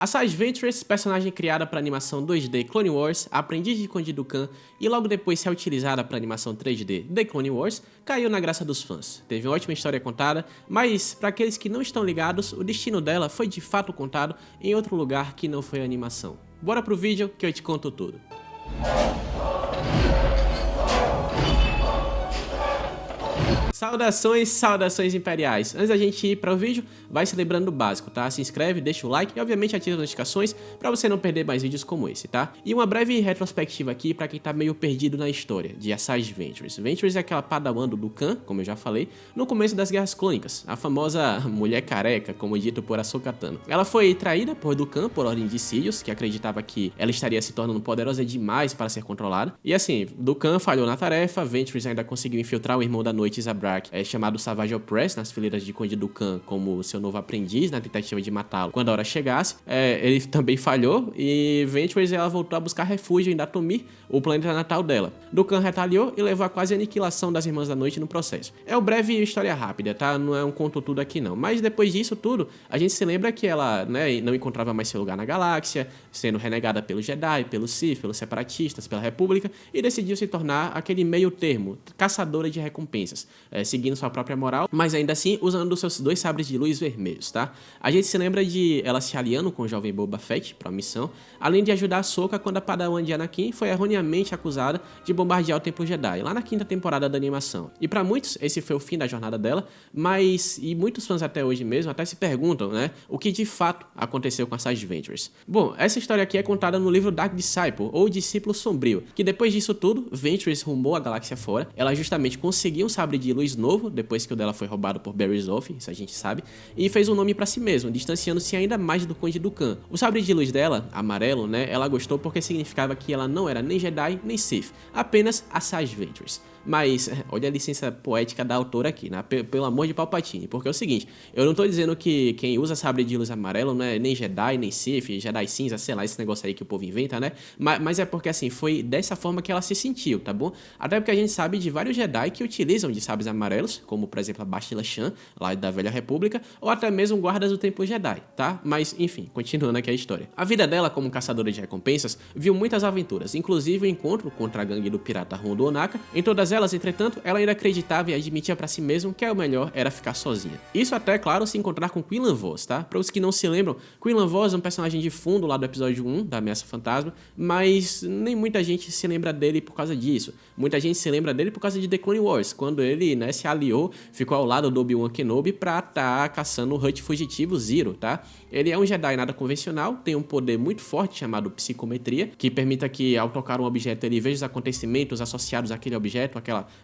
A Sage Ventress, personagem criada para animação 2D Clone Wars, aprendiz de Conde Dooku e logo depois reutilizada para animação 3D The Clone Wars, caiu na graça dos fãs. Teve uma ótima história contada, mas para aqueles que não estão ligados, o destino dela foi de fato contado em outro lugar que não foi a animação. Bora pro vídeo que eu te conto tudo. Saudações imperiais. Antes da gente ir para o vídeo, vai se lembrando do básico, tá? Se inscreve, deixa o like e obviamente ativa as notificações para você não perder mais vídeos como esse, tá? E uma breve retrospectiva aqui para quem tá meio perdido na história de Sage Ventress. Ventress é aquela padawan do Dukan, como eu já falei, no começo das Guerras Clônicas, a famosa mulher careca, como dito por Ahsoka Tano. Ela foi traída por Dukan por ordem de Sidious, que acreditava que ela estaria se tornando poderosa demais para ser controlada. E assim, Dukan falhou na tarefa, Ventress ainda conseguiu infiltrar o irmão da noite, Zabrak, chamado Savage Opress, nas fileiras de Conde Dooku como seu novo aprendiz, na tentativa de matá-lo quando a hora chegasse. Ele também falhou e Ventress ela voltou a buscar refúgio em Dathomir, o planeta natal dela. Dooku retaliou e levou a quase aniquilação das Irmãs da Noite no processo. É uma breve história rápida, tá? Não é um conto tudo aqui não. Mas depois disso tudo, a gente se lembra que ela, não encontrava mais seu lugar na galáxia, sendo renegada pelos Jedi, pelos Sith, pelos separatistas, pela República, e decidiu se tornar aquele meio termo, caçadora de recompensas, seguindo sua própria moral, mas ainda assim usando os seus dois sabres de luz vermelhos, tá? A gente se lembra de ela se aliando com o jovem Boba Fett para a missão, além de ajudar a Ahsoka quando a padawan de Anakin foi erroneamente acusada de bombardear o Templo Jedi, lá na quinta temporada da animação. E para muitos, esse foi o fim da jornada dela, e muitos fãs até hoje mesmo até se perguntam, o que de fato aconteceu com a Sage Ventress. Bom, essa história aqui é contada no livro Dark Disciple, ou Discípulo Sombrio, que depois disso tudo, Ventress rumou a galáxia fora, ela justamente conseguiu um sabre de luz novo, depois que o dela foi roubado por Barriss Offee, isso a gente sabe, e fez um nome pra si mesmo, distanciando-se ainda mais do Conde Dooku. O sabre de luz dela, amarelo, ela gostou porque significava que ela não era nem Jedi, nem Sith, apenas a Sage Ventress. Mas, olha a licença poética da autora aqui, pelo amor de Palpatine, porque é o seguinte, eu não tô dizendo que quem usa sabre de luz amarelo não é nem Jedi, nem Sith, Jedi cinza, sei lá, esse negócio aí que o povo inventa, mas é porque assim, foi dessa forma que ela se sentiu, tá bom? Até porque a gente sabe de vários Jedi que utilizam de sabres amarelos, como por exemplo a Bastila Shan, lá da Velha República, ou até mesmo guardas do Templo Jedi, tá? Mas, enfim, continuando aqui a história. A vida dela como caçadora de recompensas viu muitas aventuras, inclusive o encontro contra a gangue do pirata Hondo Ohnaka. Em todas elas, entretanto, ela ainda acreditava e admitia pra si mesma que o melhor era ficar sozinha. Isso até, claro, se encontrar com Quinlan Vos, tá? Para os que não se lembram, Quinlan Vos é um personagem de fundo lá do episódio 1 da Ameaça Fantasma, mas nem muita gente se lembra dele por causa disso. Muita gente se lembra dele por causa de The Clone Wars, quando ele, se aliou, ficou ao lado do Obi-Wan Kenobi pra caçando o Hutt fugitivo Ziro, tá? Ele é um Jedi nada convencional, tem um poder muito forte chamado psicometria, que permite que ao tocar um objeto ele veja os acontecimentos associados àquele objeto,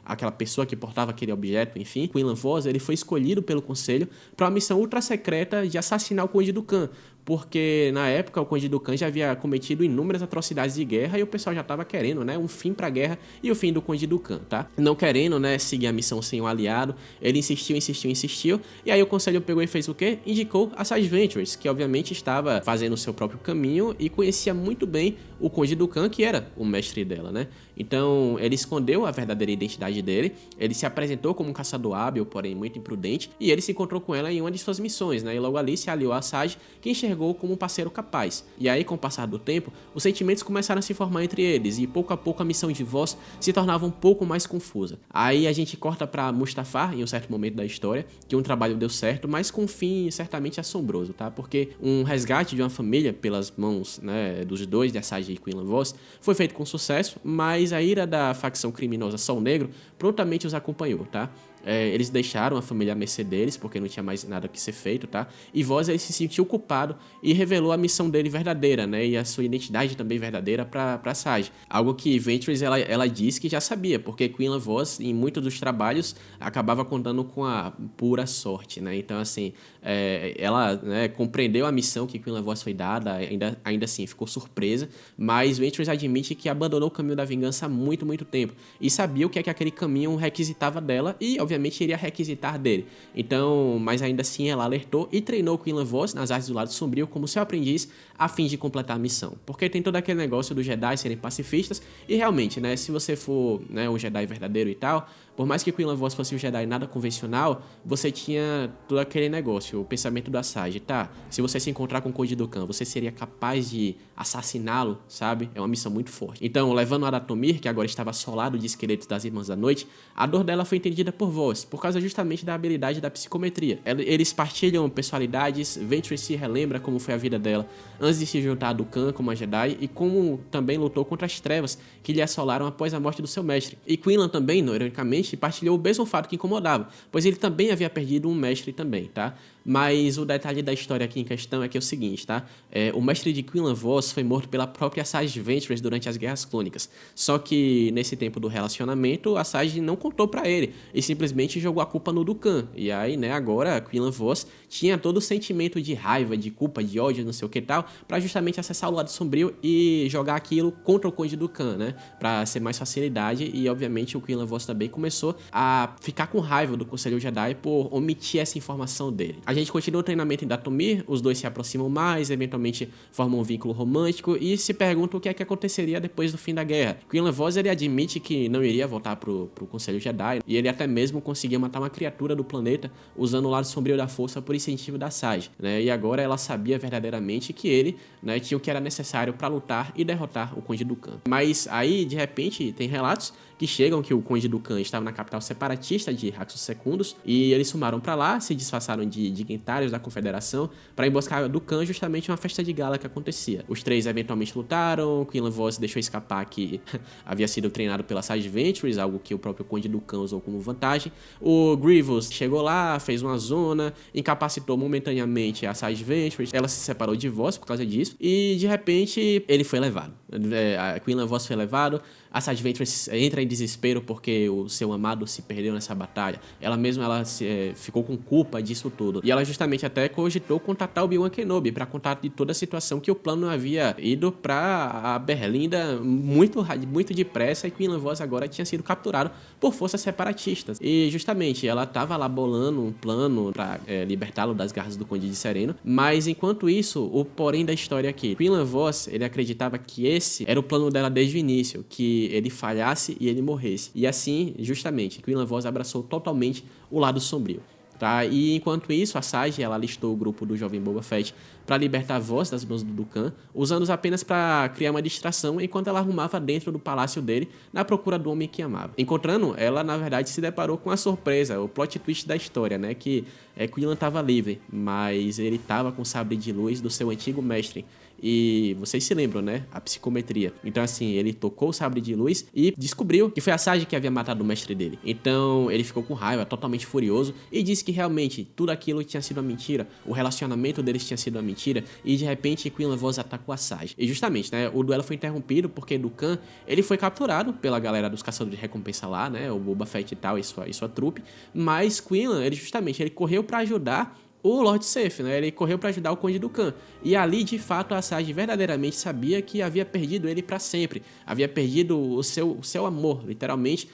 aquela pessoa que portava aquele objeto, enfim. Quinlan Vos, ele foi escolhido pelo Conselho para uma missão ultra secreta de assassinar o Conde Dooku, porque na época o Conde Dooku já havia cometido inúmeras atrocidades de guerra e o pessoal já estava querendo, um fim pra guerra e o fim do Conde Dooku, tá? Não querendo, seguir a missão sem um aliado, ele insistiu, e aí o Conselho pegou e fez o quê? Indicou a Sage Ventress, que obviamente estava fazendo o seu próprio caminho e conhecia muito bem o Conde Dooku, que era o mestre dela, Então, ele escondeu a verdadeira identidade dele, ele se apresentou como um caçador hábil, porém muito imprudente, e ele se encontrou com ela em uma de suas missões, E logo ali se aliou a Sage, que enxergou como um parceiro capaz. E aí, com o passar do tempo, os sentimentos começaram a se formar entre eles, e pouco a pouco a missão de Vos se tornava um pouco mais confusa. Aí a gente corta pra Mustafar, em um certo momento da história, que um trabalho deu certo, mas com um fim certamente assombroso, tá? Porque um resgate de uma família pelas mãos, dos dois, de Sage e Quinlan Vos, foi feito com sucesso, mas a ira da facção criminosa Sol Negro prontamente os acompanhou, tá? Eles deixaram a família à mercê deles, porque não tinha mais nada que ser feito, tá? E Vos, ele se sentiu culpado e revelou a missão dele verdadeira, E a sua identidade também verdadeira pra Sage. Algo que Ventress, ela disse que já sabia, porque Quinlan Vos, em muitos dos trabalhos, acabava contando com a pura sorte, Então, assim, ela compreendeu a missão que Quinlan Vos foi dada, ainda assim, ficou surpresa, mas Ventress admite que abandonou o caminho da vingança há muito, muito tempo, e sabia o que é que aquele caminho requisitava dela, e, obviamente, obviamente iria requisitar dele. Então, mas ainda assim ela alertou e treinou Quinlan Vos nas artes do lado sombrio como seu aprendiz a fim de completar a missão. Porque tem todo aquele negócio dos Jedi serem pacifistas e realmente, né, se você for, né, um Jedi verdadeiro e tal, por mais que Quinlan Vos fosse um Jedi nada convencional, você tinha todo aquele negócio, o pensamento do Asajj, tá? Se você se encontrar com o Conde Dooku, você seria capaz de assassiná-lo, sabe? É uma missão muito forte. Então, levando a Dathomir, que agora estava assolado de esqueletos das Irmãs da Noite, a dor dela foi entendida por Vos, por causa justamente da habilidade da psicometria. Eles partilham personalidades, Ventress se relembra como foi a vida dela antes de se juntar a Dooku como a Jedi e como também lutou contra as trevas que lhe assolaram após a morte do seu mestre. E Quinlan também, ironicamente, partilhou o mesmo fato que incomodava, pois ele também havia perdido um mestre também, tá? Mas o detalhe da história aqui em questão é que é o seguinte, tá? O mestre de Quinlan Vos foi morto pela própria Asajj Ventress durante as Guerras Clônicas. Só que nesse tempo do relacionamento, a Asajj não contou pra ele e simplesmente jogou a culpa no Dooku. E aí, né, agora Quinlan Vos tinha todo o sentimento de raiva, de culpa, de ódio, não sei o que tal, pra justamente acessar o lado sombrio e jogar aquilo contra o Conde Dooku, né? Pra ser mais facilidade e, obviamente, o Quinlan Vos também começou a ficar com raiva do Conselho Jedi por omitir essa informação dele. A gente continua o treinamento em Dathomir, os dois se aproximam mais, eventualmente formam um vínculo romântico e se perguntam o que é que aconteceria depois do fim da guerra. Quinlan Vos, ele admite que não iria voltar pro Conselho Jedi e ele até mesmo conseguia matar uma criatura do planeta usando o lado sombrio da força por incentivo da Asajj, né? E agora ela sabia verdadeiramente que ele, né, tinha o que era necessário para lutar e derrotar o Conde Dooku. Mas aí, de repente, tem relatos que chegam que o Conde Dooku estava na capital separatista de Raxus Secundus e eles sumaram para lá, se disfarçaram de dignitários da Confederação para emboscar Dooku justamente em uma festa de gala que acontecia. Os três eventualmente lutaram, Quinlan Vos deixou escapar que havia sido treinado pela Asajj Ventress, algo que o próprio Conde Dooku usou como vantagem. O Grievous chegou lá, fez uma zona, incapacitou momentaneamente a Asajj Ventress, ela se separou de Vos por causa disso e de repente ele foi levado. A Quinlan Vos foi levado, a Asajj Ventress entra em desespero porque o seu amado se perdeu nessa batalha. Ela mesma ficou com culpa disso tudo. E ela justamente até cogitou contatar o Obi-Wan Kenobi para contar de toda a situação que o plano havia ido para a Berlinda muito depressa e Quinlan Vos agora tinha sido capturado por forças separatistas. E justamente ela estava lá bolando um plano para libertá-lo das garras do Conde de Sereno. Mas enquanto isso, o porém da história aqui, Quinlan Vos, ele acreditava que esse era o plano dela desde o início, que ele falhasse e ele morresse. E assim, justamente, Quinlan Vos abraçou totalmente o lado sombrio. Tá? E enquanto isso, a Asajj, ela alistou o grupo do jovem Boba Fett para libertar Vos das mãos do Dooku, usando-os apenas para criar uma distração enquanto ela arrumava dentro do palácio dele na procura do homem que amava. Encontrando, ela na verdade se deparou com a surpresa, o plot twist da história, né? Que Quinlan estava livre, mas ele estava com o sabre de luz do seu antigo mestre. E vocês se lembram, né? A psicometria. Então, assim, ele tocou o sabre de luz e descobriu que foi a Asajj que havia matado o mestre dele. Então, ele ficou com raiva, totalmente furioso, e disse que realmente tudo aquilo tinha sido uma mentira, o relacionamento deles tinha sido uma mentira, e de repente Quinlan Vos atacou a Asajj. E justamente, né? O duelo foi interrompido porque Dooku, ele foi capturado pela galera dos caçadores de recompensa lá, né? O Boba Fett e tal, e sua trupe. Mas Quinlan, ele correu pra ajudar o Lord Sith, né? Ele correu para ajudar o Conde Dooku. E ali, de fato, a Asajj verdadeiramente sabia que havia perdido ele para sempre. Havia perdido o seu amor, literalmente,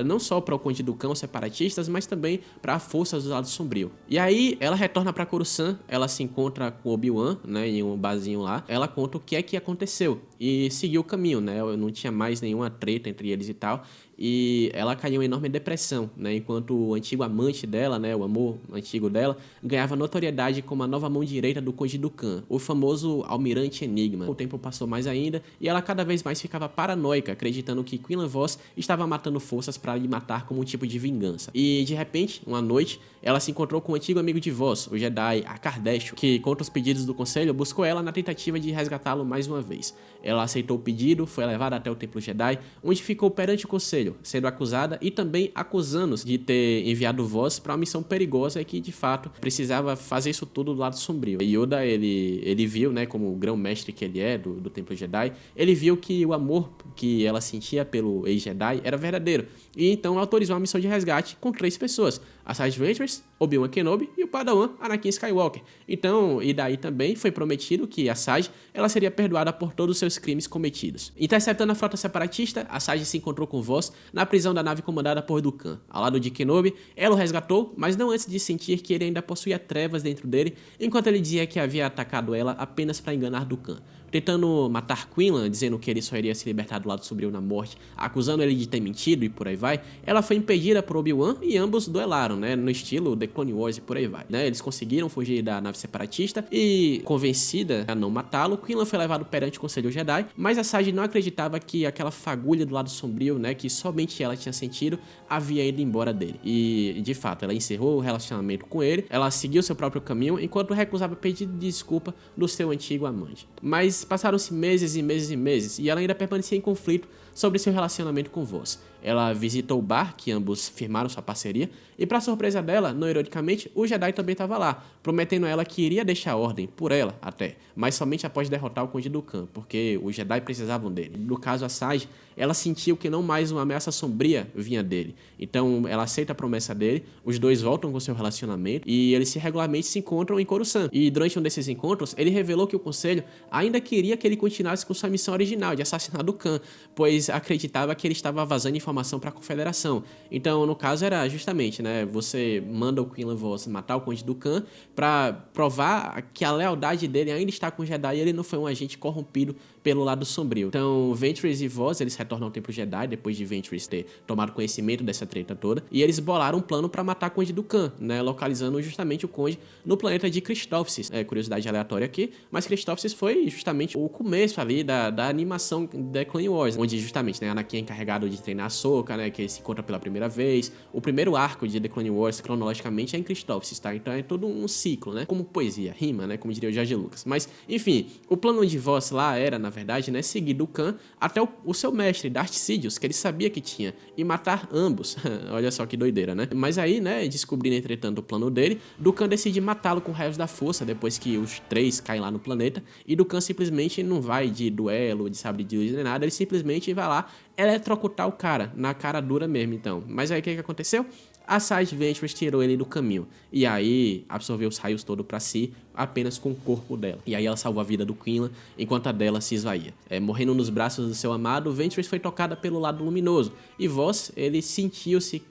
não só para o Conde Dooku, os separatistas, mas também para forças do lado sombrio. E aí, ela retorna para Coruscant, ela se encontra com Obi-Wan, né, em um barzinho lá. Ela conta o que é que aconteceu e seguiu o caminho, né? Não tinha mais nenhuma treta entre eles e tal. E ela caiu em enorme depressão, né? Enquanto o antigo amante dela, né, o amor antigo dela, ganhava notoriedade como a nova mão direita do Conde Dooku, o famoso Almirante Enigma. O tempo passou mais ainda e ela cada vez mais ficava paranoica, acreditando que Quinlan Vos estava matando forças para lhe matar como um tipo de vingança. E de repente, uma noite, ela se encontrou com um antigo amigo de Vos, o Jedi Akardesho, que, contra os pedidos do conselho, buscou ela na tentativa de resgatá-lo mais uma vez. Ela aceitou o pedido, foi levada até o Templo Jedi, onde ficou perante o conselho, sendo acusada e também acusando-os de ter enviado Vos para uma missão perigosa e que, de fato, precisava fazer isso tudo do lado sombrio. E Yoda, ele viu, né, como o grão-mestre que ele é do Templo Jedi, ele viu que o amor que ela sentia pelo ex-Jedi era verdadeiro. E então autorizou uma missão de resgate com 3 pessoas. Asajj Ventress, Obi-Wan Kenobi e o Padawan Anakin Skywalker. Então, e daí também foi prometido que Asajj ela seria perdoada por todos os seus crimes cometidos. Interceptando a frota separatista, Asajj se encontrou com Vos na prisão da nave comandada por Dooku. Ao lado de Kenobi, ela o resgatou, mas não antes de sentir que ele ainda possuía trevas dentro dele, enquanto ele dizia que havia atacado ela apenas para enganar Dooku. Tentando matar Quinlan, dizendo que ele só iria se libertar do lado sombrio na morte, acusando ele de ter mentido e por aí vai, ela foi impedida por Obi-Wan e ambos duelaram, né, no estilo The Clone Wars e por aí vai, né, eles conseguiram fugir da nave separatista e, convencida a não matá-lo, Quinlan foi levado perante o Conselho Jedi, mas Asajj não acreditava que aquela fagulha do lado sombrio, né, que somente ela tinha sentido, havia ido embora dele. E, de fato, ela encerrou o relacionamento com ele, ela seguiu seu próprio caminho, enquanto recusava pedido de desculpa do seu antigo amante. Mas passaram-se meses e meses e meses, e ela ainda permanecia em conflito sobre seu relacionamento com Vos. Ela visitou o bar, que ambos firmaram sua parceria, e para surpresa dela, não ironicamente, o Jedi também estava lá, prometendo a ela que iria deixar a ordem, por ela até, mas somente após derrotar o Conde Dooku, porque os Jedi precisavam dele. No caso, Asajj, ela sentiu que não mais uma ameaça sombria vinha dele, então ela aceita a promessa dele, os dois voltam com seu relacionamento, e eles regularmente se encontram em Coruscant. E durante um desses encontros, ele revelou que o Conselho ainda queria que ele continuasse com sua missão original de assassinar Dooku, pois acreditava que ele estava vazando informação para a Confederação. Então, no caso, era justamente, né, você manda o Quinlan Vos matar o Conde Dooku para provar que a lealdade dele ainda está com o Jedi e ele não foi um agente corrompido pelo lado sombrio. Então, Ventress e Vos, eles retornam ao Templo Jedi depois de Ventress ter tomado conhecimento dessa treta toda, e eles bolaram um plano para matar o Conde Dooku, né, localizando justamente o Conde no planeta de Christophsis. Curiosidade aleatória aqui, mas Christophsis foi justamente o começo ali da animação da Clone Wars, onde justamente, né, Anakin é encarregado de treinar a Ahsoka, né, que ele se encontra pela primeira vez. O primeiro arco de The Clone Wars, cronologicamente, é em Christophsis, tá? Então é todo um ciclo, né, como poesia, rima, né, como diria o George Lucas. Mas, enfim, o plano de Vos lá era, na verdade, né, seguir Dooku até o seu mestre, Darth Sidious, que ele sabia que tinha, e matar ambos. Olha só que doideira, né? Mas aí, né, descobrindo, entretanto, o plano dele, Dooku decide matá-lo com raios da força, depois que os três caem lá no planeta, e Dooku simplesmente não vai de duelo, de sabre de luz nem nada, ele simplesmente vai lá eletrocutar o cara, na cara dura mesmo, então. Mas aí o que aconteceu? Asajj Ventress tirou ele do caminho, e aí absorveu os raios todos pra si, apenas com o corpo dela. E aí ela salvou a vida do Quinlan, enquanto a dela se esvaía. Morrendo nos braços do seu amado, Ventress foi tocada pelo lado luminoso, e Vos, ele sentiu-se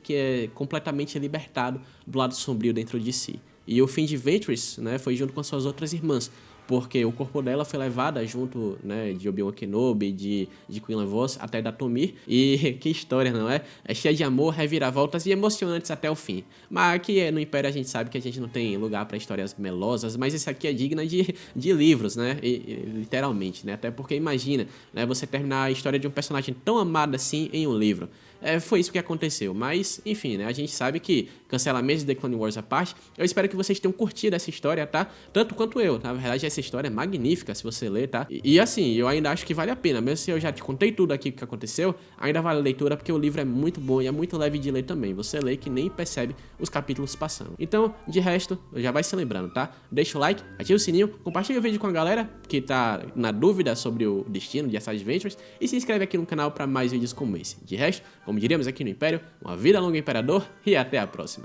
completamente libertado do lado sombrio dentro de si. E o fim de Ventress, né, foi junto com suas outras irmãs, porque o corpo dela foi levada junto, né, de Obi-Wan Kenobi, de Quinlan Vos até Dathomir, e que história, não é? É cheia de amor, reviravoltas e emocionantes até o fim. Mas aqui no Império a gente sabe que a gente não tem lugar para histórias melosas, mas esse aqui é digna de livros, né, literalmente, né, até porque imagina, né, você terminar a história de um personagem tão amado assim em um livro. Foi isso que aconteceu, mas enfim, né, a gente sabe que cancelamentos de The Clone Wars à parte, eu espero que vocês tenham curtido essa história, tá? Tanto quanto eu, na verdade essa história é magnífica se você ler, tá? E assim, eu ainda acho que vale a pena, mesmo se eu já te contei tudo aqui o que aconteceu, ainda vale a leitura porque o livro é muito bom e é muito leve de ler também, você lê que nem percebe os capítulos passando. Então, de resto, já vai se lembrando, tá? Deixa o like, ativa o sininho, compartilha o vídeo com a galera que tá na dúvida sobre o destino de Asajj Ventress e se inscreve aqui no canal para mais vídeos como esse. De resto, como diríamos aqui no Império, uma vida longa, Imperador, e até a próxima.